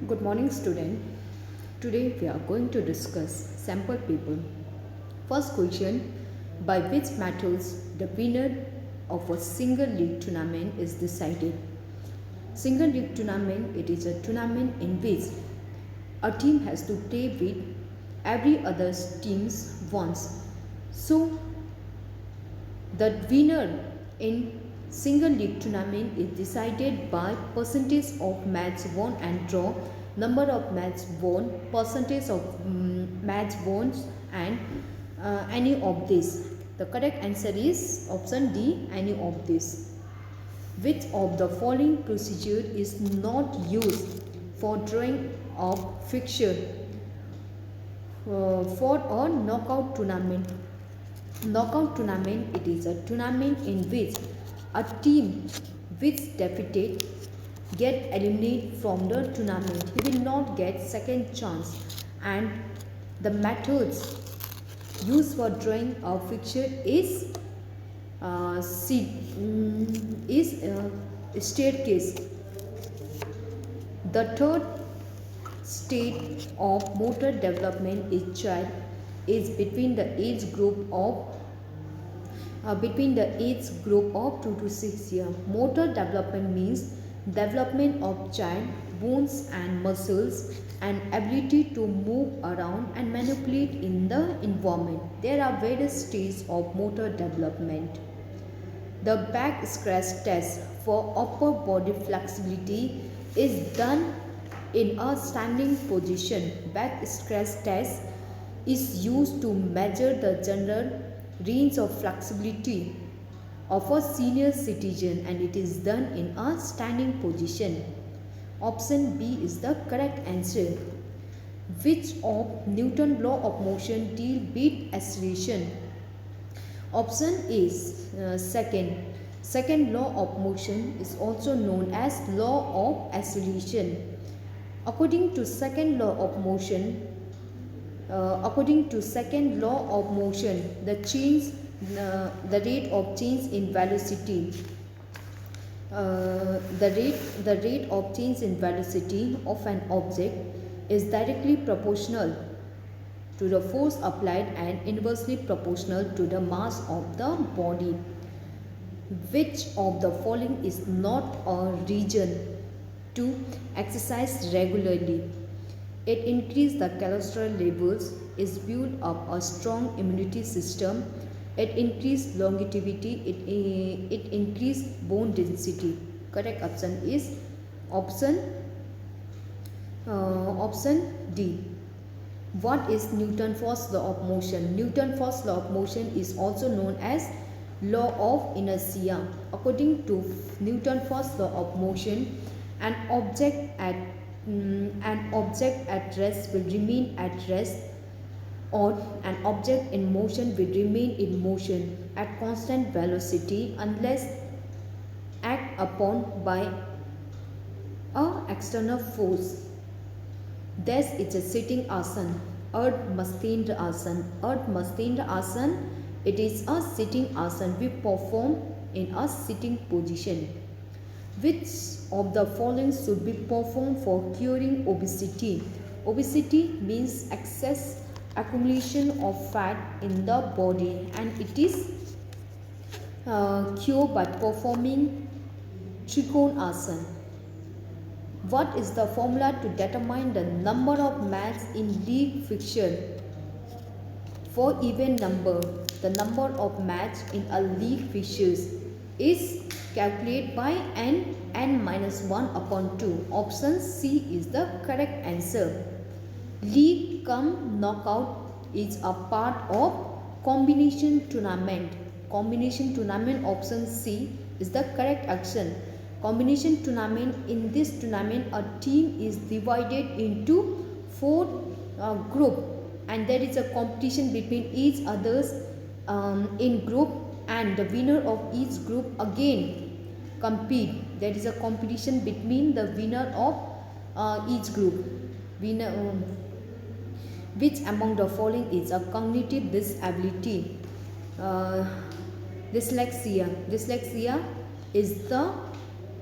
Good morning, student. Today we are going to discuss sample paper. First question: by which methods the winner of a single league tournament is decided? Single league tournament, it is a tournament in which a team has to play with every other teams once. So the winner in single league tournament is decided by percentage of match won and draw, number of match won, percentage of match won, and any of this. The correct answer is option D, any of this. Which of the following procedure is not used for drawing of fixture for a knockout tournament? Knockout tournament, it is a tournament in which a team which defeated get eliminated from the tournament. He will not get second chance, and the methods used for drawing a fixture is staircase. The third state of motor development is child is between the age group of 2 to 6 years. Motor development means development of child bones and muscles and ability to move around and manipulate in the environment. There are various stages of motor development. The back scratch test for upper body flexibility is done in a standing position. Back scratch test is used to measure the general range of flexibility of a senior citizen, and it is done in a standing position. Option B is the correct answer. Which of Newton's law of motion deal with acceleration? Option is second. Second law of motion is also known as law of acceleration. According to second law of motion, the rate of change in velocity, the rate of change in velocity of an object is directly proportional to the force applied and inversely proportional to the mass of the body. Which of the following is not a reason to exercise regularly? It increases the cholesterol levels, is built up a strong immunity system, it increases longevity, it increases bone density. Correct option is option D. What is Newton's first law of motion? Newton's first law of motion is also known as law of inertia. According to Newton's first law of motion, an object at rest will remain at rest, or an object in motion will remain in motion at constant velocity unless acted upon by an external force. Thus, it's a sitting asana, Ardha asana. It is a sitting asana we perform in a sitting position. Which of the following should be performed for curing obesity? Obesity means excess accumulation of fat in the body, and it is cured by performing Trikonasana. What is the formula to determine the number of matches in league fixture? For even number, the number of matches in a league fixtures is calculated by n minus 1 upon 2. Option C is the correct answer. League cum knockout is a part of combination tournament. Combination tournament, option C is the correct action. Combination tournament, in this tournament a team is divided into 4 group, and there is a competition between each others in group, and the winner of each group again compete. There is a competition between the winner of each group. Which among the following is a cognitive disability? Dyslexia. Dyslexia is the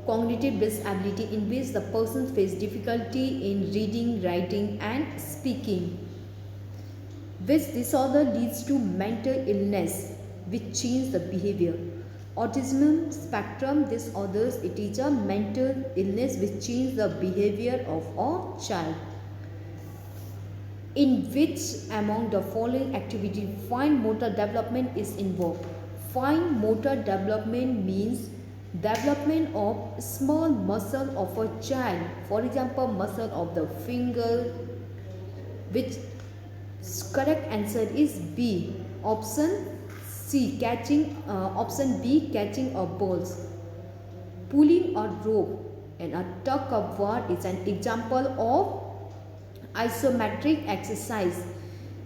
cognitive disability in which the person faces difficulty in reading, writing and speaking. Which disorder leads to mental illness which change the behavior. Autism spectrum disorders, it is a mental illness which change the behavior of a child. In which among the following activity fine motor development is involved? Fine motor development means development of small muscle of a child, for example muscle of the finger, which correct answer is B. Option C, option B, catching of balls. Pulling a rope and a tug of war is an example of isometric exercise.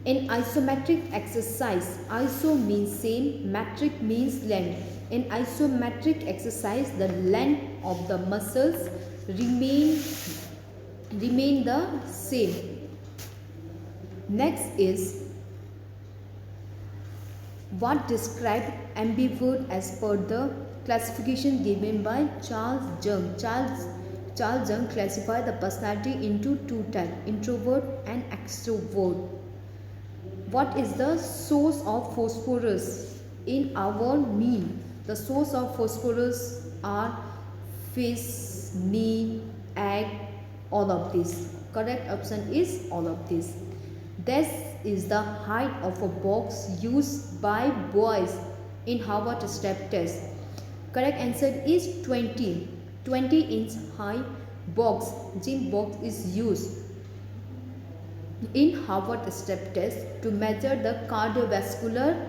In isometric exercise, iso means same, metric means length. In isometric exercise, the length of the muscles remain the same. Next is what described ambivert as per the classification given by Charles Jung. Charles Jung classified the personality into two types, introvert and extrovert. What is the source of phosphorus in our meal? The source of phosphorus are fish, meat, egg, all of this. Correct option is all of this. This is the height of a box used by boys in Harvard step test. Correct answer is 20 inch high box, gym box is used in Harvard step test to measure the cardiovascular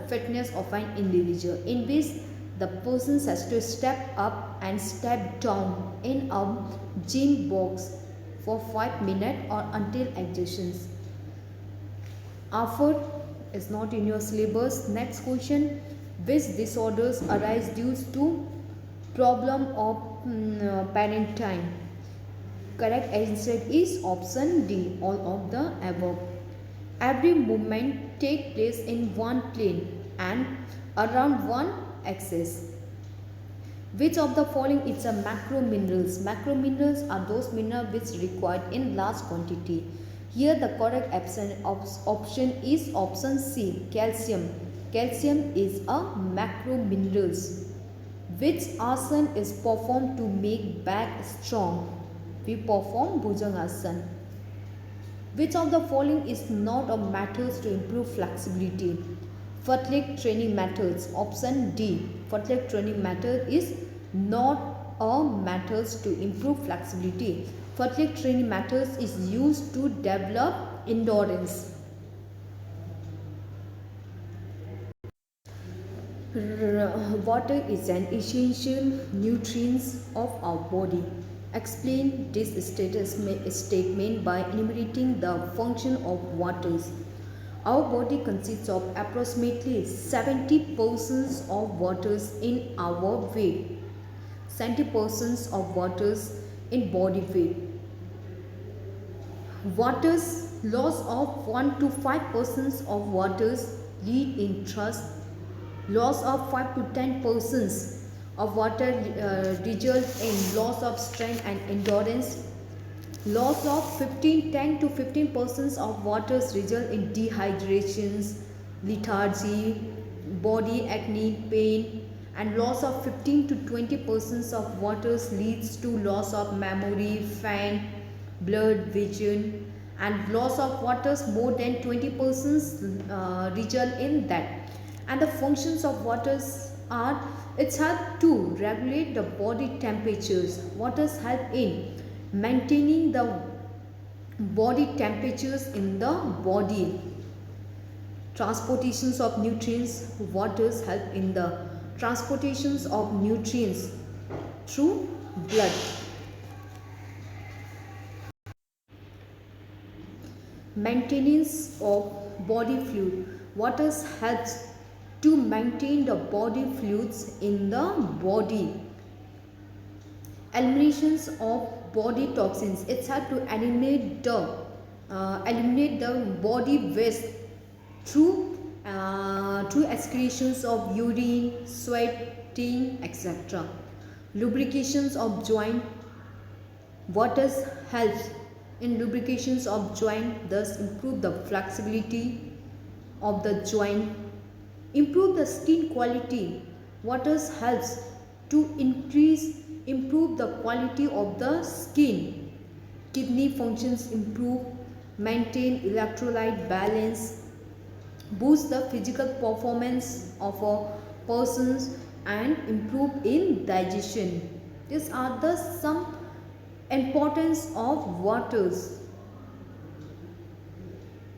fitness of an individual, in which the person has to step up and step down in a gym box for 5 minutes or until exertions. Effort is not in your syllabus. Next question, which disorders arise due to problem of parenting? Correct answer is option D, all of the above. Every movement takes place in one plane and around one axis. Which of the following is a macro minerals? Macro minerals are those minerals which required in large quantity. Here the correct option is option C, calcium. Calcium is a macro minerals. Which asana is performed to make back strong? We perform Bhujangasana. Which of the following is not a methods to improve flexibility? Fartlek training methods. Option D. Fartlek training method is not a methods to improve flexibility. Fartlek training methods is used to develop endurance. Water is an essential nutrient of our body. Explain this statement by enumerating the function of waters. Our body consists of approximately 70% of waters in our weight, 70% of waters in body weight. Waters loss of 1 to 5% of waters lead in thrust. Loss of 5 to 10% of water result in loss of strength and endurance. Loss of 10 to 15% of waters result in dehydrations, lethargy, body acne, pain, and loss of 15 to 20% of waters leads to loss of memory, faint, blurred vision, and loss of waters more than 20% result in that. And the functions of waters are, it's help to regulate the body temperatures. Waters help in maintaining the body temperatures in the body. Transportations of nutrients. Waters help in the transportations of nutrients through blood. Maintenance of body fluid. Waters helps to maintain the body fluids in the body. Eliminations of body toxins. It's help to eliminate the body waste through excretions of urine, sweating, etc. lubrications of joint. What does helps in lubrications of joint? Thus improve the flexibility of the joint, improve the skin quality. What does helps to improve the quality of the skin. Kidney functions improve, maintain electrolyte balance, boost the physical performance of a person, and improve in digestion. These are the some importance of waters.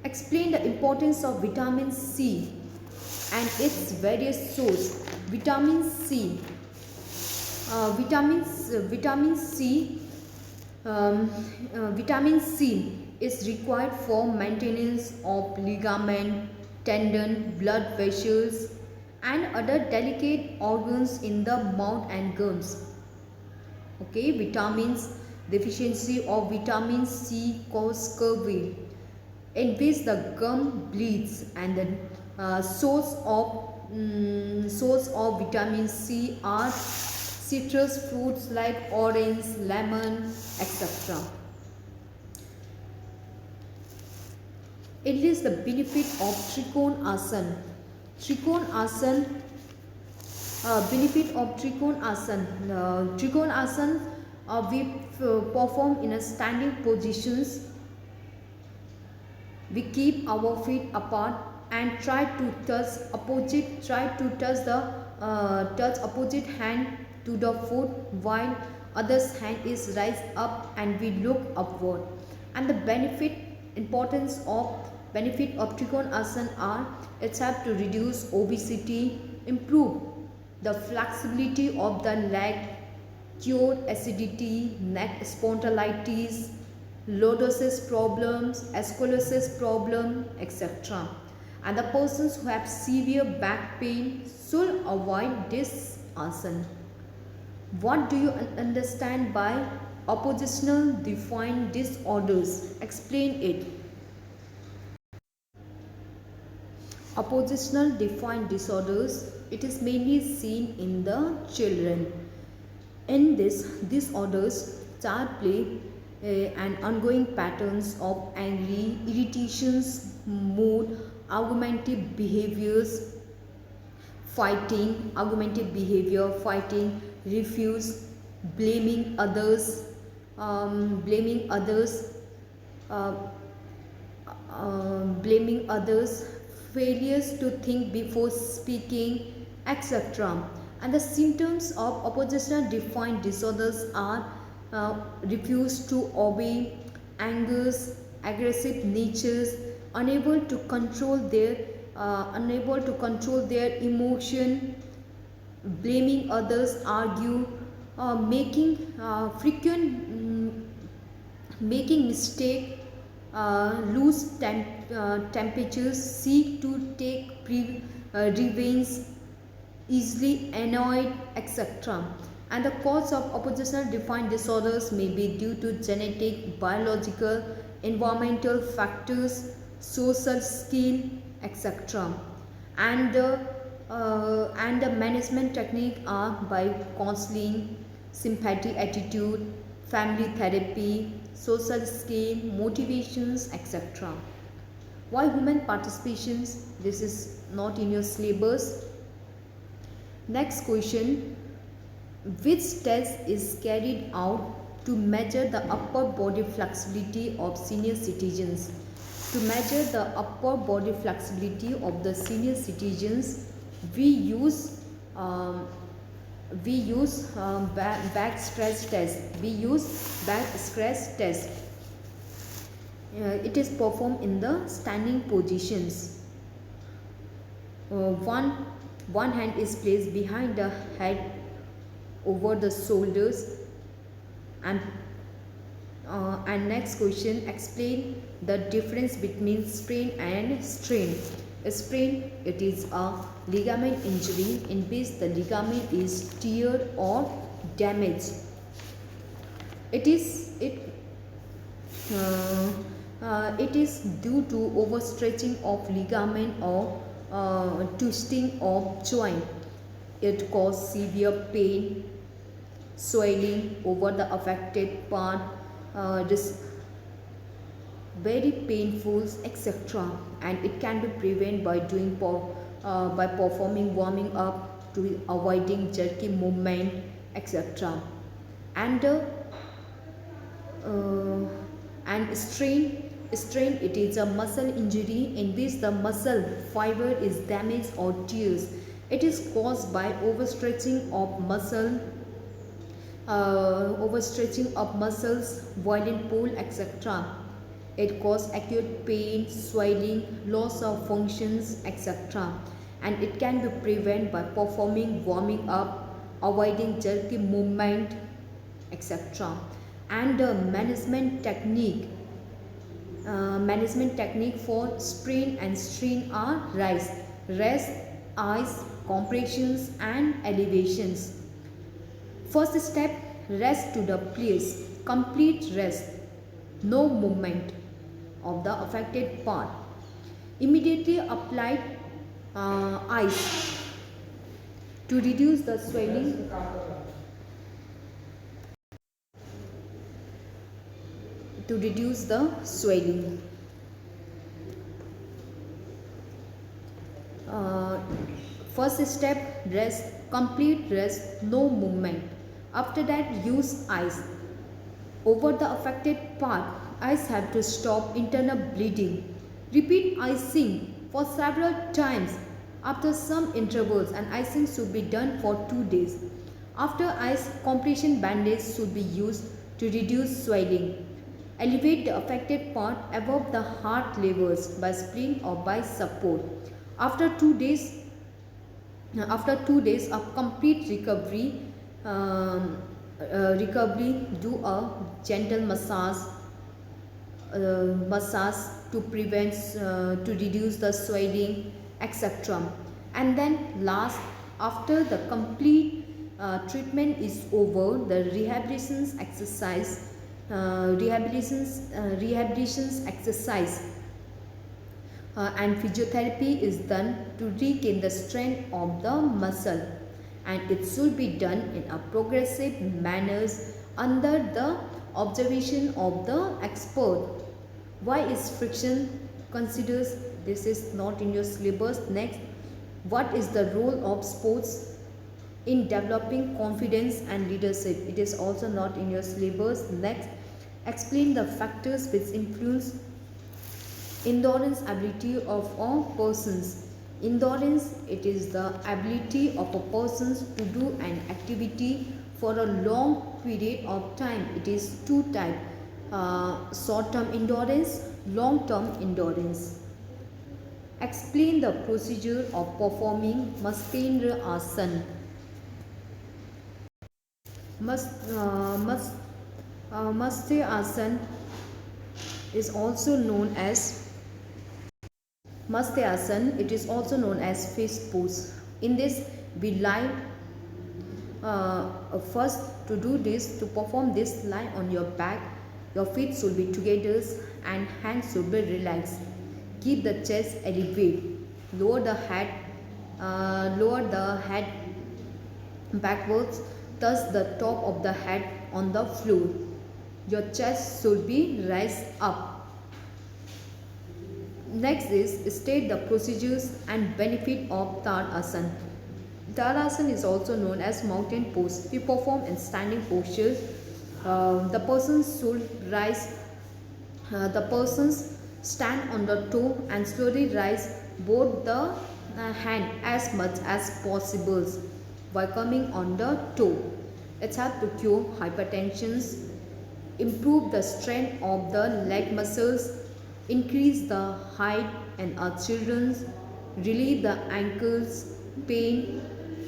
Explain the importance of vitamin C and its various source. Vitamin C. Vitamin C. Vitamin C is required for maintenance of ligament, tendon, blood vessels, and other delicate organs in the mouth and gums. Okay, vitamins deficiency of vitamin C cause scurvy, in which the gum bleeds, and the source of vitamin C are citrus fruits like orange, lemon, etc. It is the benefit of Trikon Asan. Trikon Asan, benefit of Trikon Asan. Trikon Asan we perform in a standing positions. We keep our feet apart and try to touch opposite hand to the foot, while other's hand is raised up and we look upward. And the benefit of Trikon Asana are: it helps to reduce obesity, improve the flexibility of the leg, cure acidity, neck spondylitis, lordosis problems, scoliosis problem, etc. And the persons who have severe back pain should avoid this asana. What do you understand by oppositional defined disorders? Explain it. Oppositional defined disorders, it is mainly seen in the children. In these disorders, child play and ongoing patterns of angry, irritations, mood, argumentative behaviors, argumentative behavior, fighting, refuse, blaming others, uh, blaming others, failures to think before speaking, etc. And the symptoms of oppositional defined disorders are refuse to obey, angers, aggressive natures, unable to control their emotion, blaming others, argue, making mistake, lose temperatures, seek to take revenge, easily annoyed, etc. And the cause of oppositional defined disorders may be due to genetic, biological, environmental factors, social skill, etc. And the management technique are by counseling, sympathy attitude, family therapy, social skill, motivations, etc. Why human participations? This is not in your syllabus. Next question. Which test is carried out to measure the upper body flexibility of senior citizens? To measure the upper body flexibility of the senior citizens, we use back stress test. It is performed in the standing positions. One hand is placed behind the head over the shoulders, and next question, explain the difference between sprain and strain. A sprain, it is a ligament injury in which the ligament is teared or damaged. It is due to overstretching of ligament or twisting of joint. It causes severe pain, swelling over the affected part, this very painful, etc. And it can be prevented by by performing warming up to avoiding jerky movement, etc. And uh, and strain, it is a muscle injury in which the muscle fiber is damaged or tears. It is caused by overstretching of muscles, violent pull, etc. It causes acute pain, swelling, loss of functions, etc. And it can be prevented by performing warming up, avoiding jerky movement, etc. And management technique for sprain and strain are rest, ice, compressions and elevations. First step, rest to the place, complete rest, no movement of the affected part. Immediately apply ice to reduce the swelling. To reduce the swelling. First step, rest, complete rest, no movement. After that, use ice over the affected part. Ice have to stop internal bleeding. Repeat icing for several times after some intervals, and icing should be done for 2 days. After ice, compression bandage should be used to reduce swelling. Elevate the affected part above the heart levels by spring or by support. After 2 days of complete recovery, do a gentle massage to prevent, to reduce the swelling, etc. And then last, after the complete treatment is over, the rehabilitation exercise and physiotherapy is done to regain the strength of the muscle, and it should be done in a progressive manners under the observation of the expert. Why is friction considered? This is not in your syllabus. Next, what is the role of sports in developing confidence and leadership? It is also not in your syllabus. Next, explain the factors which influence endurance ability of a persons. Endurance, it is the ability of a person to do an activity for a long period of time. It is two types, short-term endurance, long-term endurance. Explain the procedure of performing Matsyendrasana Asana. Matsyendrasana is also known as Matsyendrasana. It is also known as fish pose. In this, we lie. First, to do this, to perform this, lie on your back. Your feet should be together and hands should be relaxed. Keep the chest elevated. Lower the head backwards. Touch the top of the head on the floor. Your chest should be raised up. Next is state the procedures and benefit of Tadasana. Tadasana is also known as mountain pose. We perform in standing posture. The person should rise. The persons stand on the toe and slowly rise both the hand as much as possible by coming on the toe. It helps to cure hypertension, improve the strength of the leg muscles, increase the height in our children, relieve the ankles pain,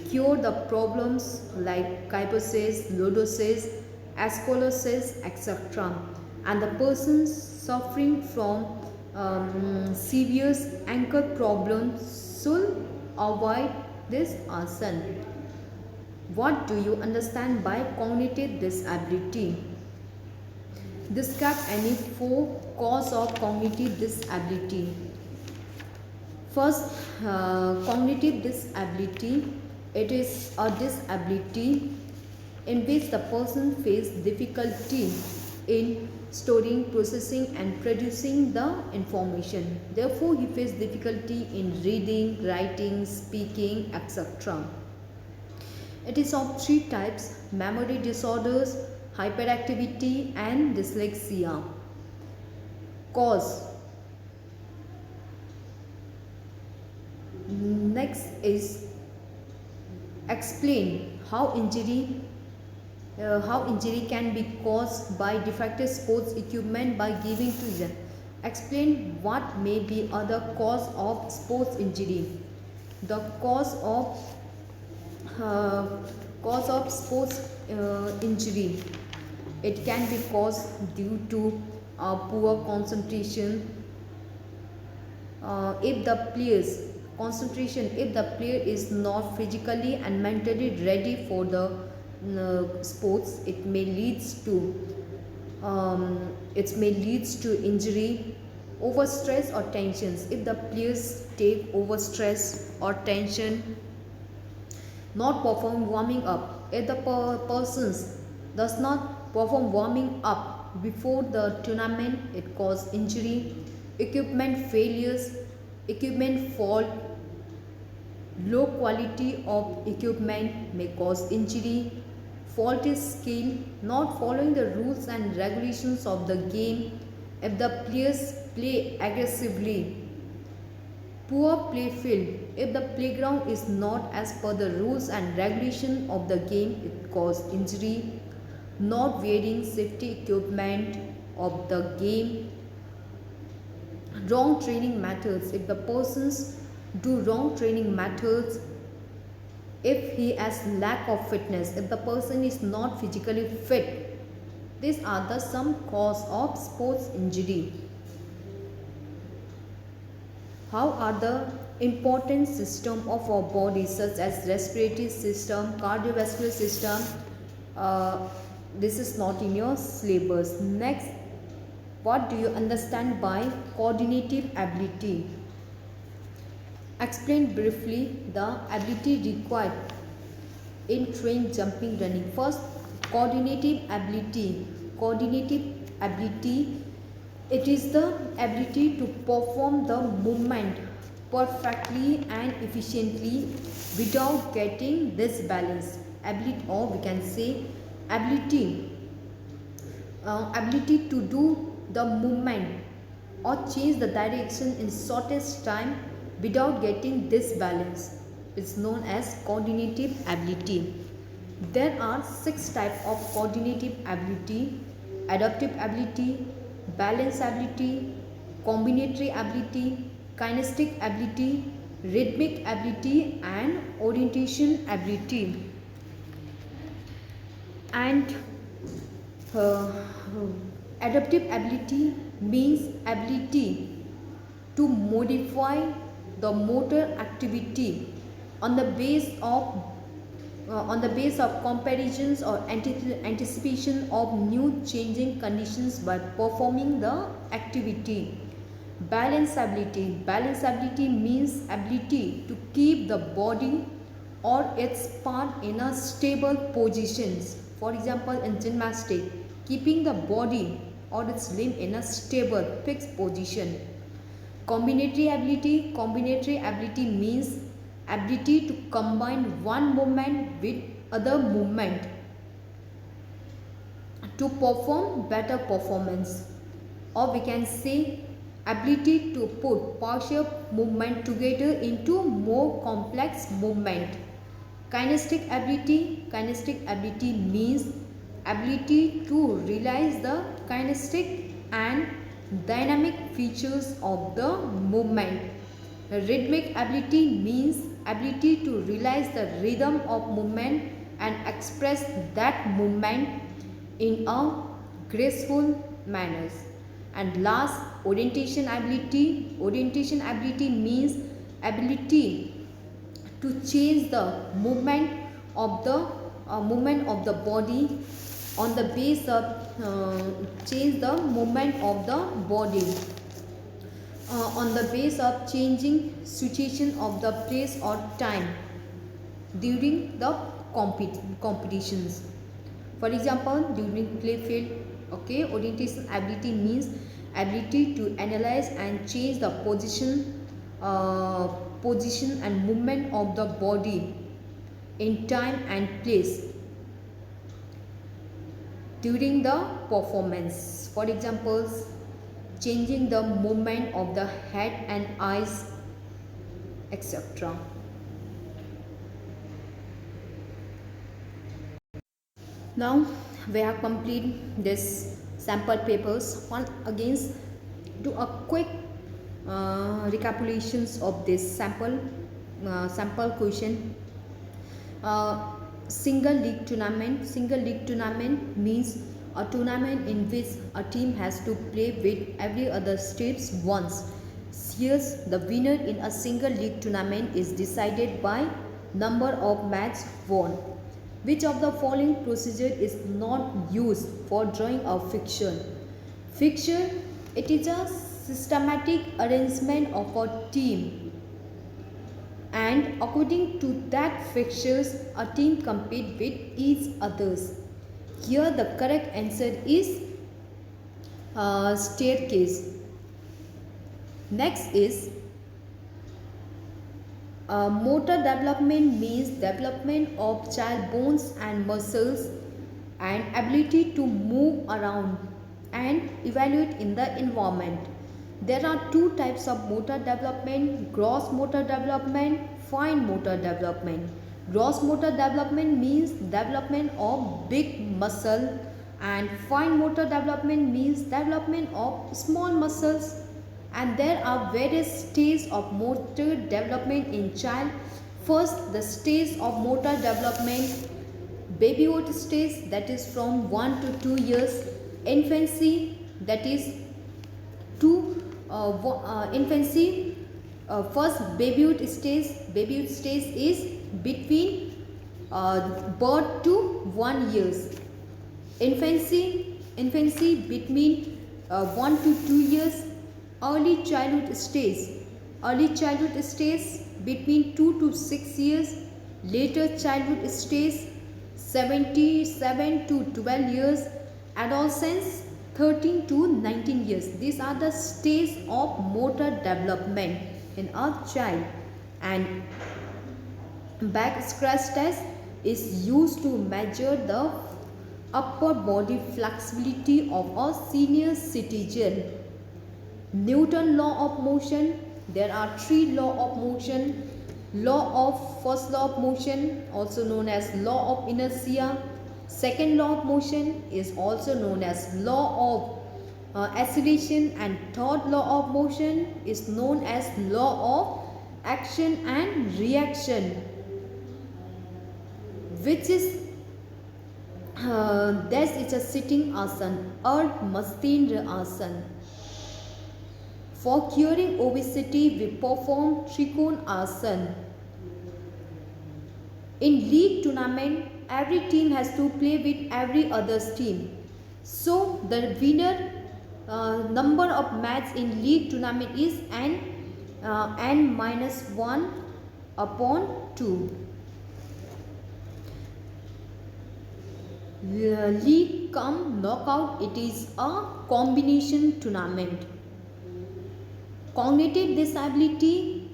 cure the problems like kyphosis, lordosis, scoliosis, etc. And the persons suffering from severe ankle problems should avoid this asana. What do you understand by cognitive disability? Describe any 4 causes of cognitive disability. First, cognitive disability. It is a disability in which the person faced difficulty in storing, processing and producing the information. Therefore, he faced difficulty in reading, writing, speaking, etc. It is of three types: memory disorders, hyperactivity and dyslexia. Cause. Next is explain how injury can be caused by defective sports equipment by giving to them. Explain what may be other cause of sports injury. The cause of sports injury. It can be caused due to poor concentration. If the player is not physically and mentally ready for the sports, it may leads to injury. Overstress or tensions. If the players take overstress or tension, not perform warming up. If the persons does not perform warming up before the tournament, it causes injury. Equipment failures, equipment fault, low quality of equipment may cause injury. Faulty skill, not following the rules and regulations of the game. If the players play aggressively. Poor play field. If the playground is not as per the rules and regulation of the game, it causes injury. Not wearing safety equipment of the game. Wrong training methods. If the persons do wrong training methods, if he has lack of fitness, if the person is not physically fit, these are the some cause of sports injury. How are the important system of our body such as respiratory system, cardiovascular system? This is not in your syllabus. Next, what do you understand by coordinative ability? Explain briefly the ability required in train jumping, running. First, coordinative ability. Coordinative ability, it is the ability to perform the movement perfectly and efficiently without getting disbalanced. Ability, or we can say ability to do the movement or change the direction in shortest time without getting disbalance. It's known as coordinative ability. There are 6 types of coordinative ability: adaptive ability, balance ability, combinatory ability, kinesthetic ability, rhythmic ability and orientation ability. And adaptive ability means ability to modify the motor activity on the base of comparisons or anticipation of new changing conditions by performing the activity. Balance ability means ability to keep the body or its part in a stable positions. For example, in gymnastics, keeping the body or its limb in a stable fixed position. Combinatory ability means ability to combine one movement with other movement to perform better performance. Or we can say ability to put partial movement together into more complex movement. Kinesthetic ability means ability to realize the kinetic and dynamic features of the movement. Rhythmic ability means ability to realize the rhythm of movement and express that movement in a graceful manner. And last, orientation ability. Orientation ability means ability to change the movement of the body on the base of change the movement of the body on the base of changing situation of the place or time during the competitions. For example, during play field, okay, orientation ability means ability to analyze and change the position and movement of the body in time and place during the performance. For examples, changing the movement of the head and eyes, etc. Now we have completed this sample papers. Once again, do a quick recapitulations of this sample question. Single league tournament means a tournament in which a team has to play with every other states once. Here, the winner in a single league tournament is decided by number of matches won. Which of the following procedure is not used for drawing a fixture? Fixture, it is a systematic arrangement of a team, and according to that fixtures, a team compete with each others. Here the correct answer is staircase. Next is motor development means development of child bones and muscles and ability to move around and evaluate in the environment. There are two types of motor development: gross motor development, fine motor development. Gross motor development means development of big muscle, and fine motor development means development of small muscles. And there are various stages of motor development in child. First, the stage of motor development: babyhood stage, that is from 1 to 2 years; infancy, that is infancy. First, babyhood stage is between birth to 1 years. Infancy between 1 to 2 years. Early childhood stage between 2 to 6 years. Later childhood stage 7 to 12 years. Adolescence 13 to 19 years. These are the stages of motor development in a child. And back scratch test is used to measure the upper body flexibility of a senior citizen. Newton law of motion, there are three law of motion. First law of motion, also known as law of inertia. Second law of motion is also known as law of acceleration, and third law of motion is known as law of action and reaction, which is this is a sitting asan or Mastendra asan. For curing obesity, we perform Trikon asan. In league tournament, every team has to play with every other's team. So the winner number of matches in league tournament is n minus 1 upon 2. League cum knockout, it is a combination tournament. Cognitive disability,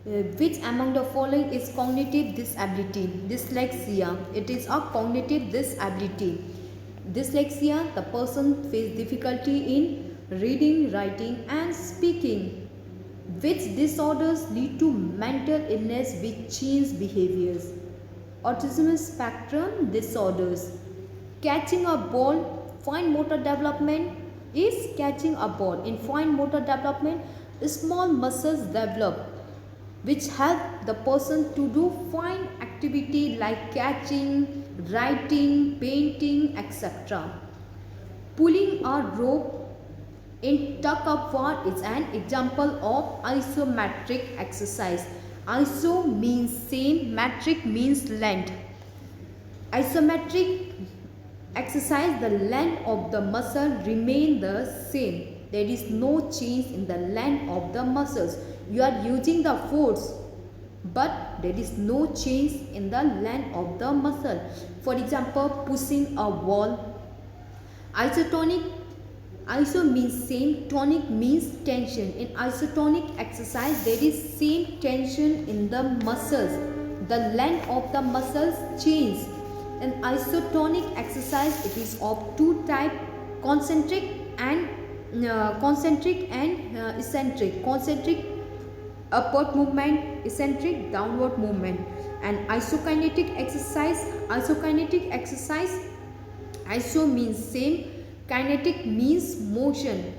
which among the following is cognitive disability? Dyslexia, it is a cognitive disability. Dyslexia, the person faces difficulty in reading, writing and speaking. Which disorders lead to mental illness with changed behaviors? Autism spectrum disorders. Catching a ball, fine motor development is catching a ball. In fine motor development, small muscles develop which help the person to do fine activity like catching, writing, painting, etc. Pulling a rope in tuck up war is an example of isometric exercise. Iso means same, metric means length. Isometric exercise, the length of the muscle remain the same. There is no change in the length of the muscles. You are using the force, but there is no change in the length of the muscle. For example, pushing a wall. Isotonic, iso means same, tonic means tension. In isotonic exercise, there is same tension in the muscles. The length of the muscles change. In isotonic exercise, it is of two types: concentric and eccentric. Concentric upward movement, eccentric downward movement. And isokinetic exercise, iso means same, kinetic means motion.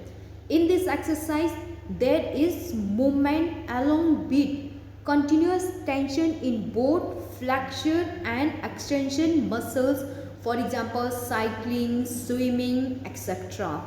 In this exercise, there is movement along beat, continuous tension in both flexure and extension muscles. For example, cycling, swimming, etc.